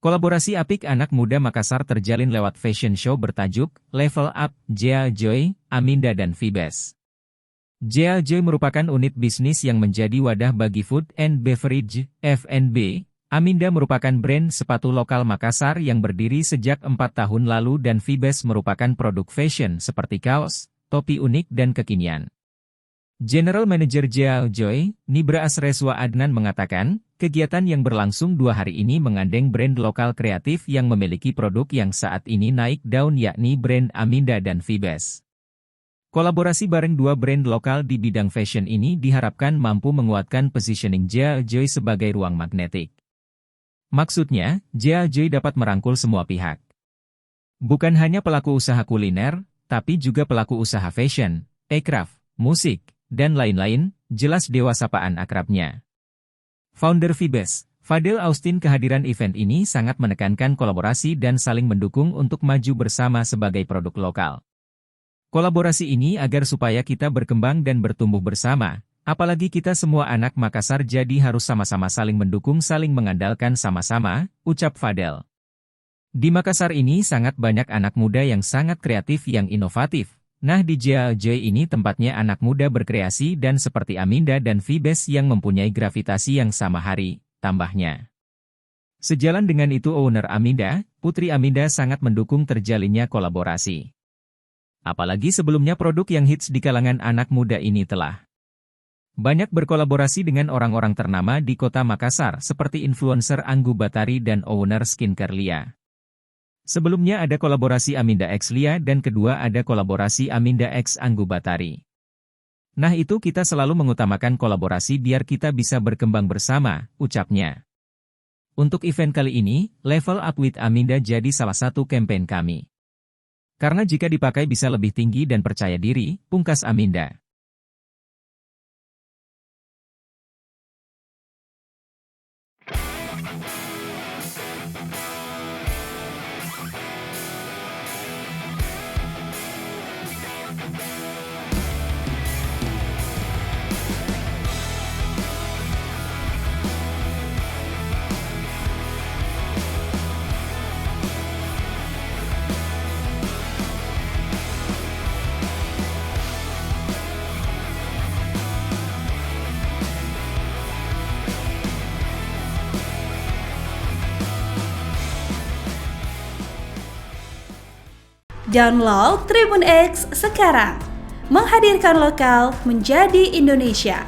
Kolaborasi apik anak muda Makassar terjalin lewat fashion show bertajuk Level Up, Jea Joy, Aminda dan Vibes. Jea Joy merupakan unit bisnis yang menjadi wadah bagi food and beverage, F&B. Aminda merupakan brand sepatu lokal Makassar yang berdiri sejak 4 tahun lalu dan Vibes merupakan produk fashion seperti kaos, topi unik dan kekinian. General Manager Jea Joy, Nibra Asreswa Adnan mengatakan, kegiatan yang berlangsung 2 hari ini mengandeng brand lokal kreatif yang memiliki produk yang saat ini naik daun yakni brand Aminda dan Vibes. Kolaborasi bareng 2 brand lokal di bidang fashion ini diharapkan mampu menguatkan positioning Jea Joy sebagai ruang magnetik. Maksudnya, Jea Joy dapat merangkul semua pihak. Bukan hanya pelaku usaha kuliner, tapi juga pelaku usaha fashion, aircraft, musik, dan lain-lain, jelas dewa sapaan akrabnya. Founder Vibes, Fadel Austin kehadiran event ini sangat menekankan kolaborasi dan saling mendukung untuk maju bersama sebagai produk lokal. Kolaborasi ini agar supaya kita berkembang dan bertumbuh bersama, apalagi kita semua anak Makassar jadi harus sama-sama saling mendukung saling mengandalkan sama-sama, ucap Fadel. Di Makassar ini sangat banyak anak muda yang sangat kreatif yang inovatif. Nah di Jea Joy ini tempatnya anak muda berkreasi dan seperti Aminda dan Vibes yang mempunyai gravitasi yang sama hari, tambahnya. Sejalan dengan itu owner Aminda, Putri Aminda sangat mendukung terjalinnya kolaborasi. Apalagi sebelumnya produk yang hits di kalangan anak muda ini telah banyak berkolaborasi dengan orang-orang ternama di kota Makassar seperti influencer Anggu Batari dan owner skincare Lia. Sebelumnya ada kolaborasi Aminda X Lia dan kedua ada kolaborasi Aminda X Anggu Batari. Nah itu kita selalu mengutamakan kolaborasi biar kita bisa berkembang bersama, ucapnya. Untuk event kali ini, Level Up with Aminda jadi salah satu campaign kami. Karena jika dipakai bisa lebih tinggi dan percaya diri, pungkas Aminda. Download Tribun X sekarang, menghadirkan lokal menjadi Indonesia.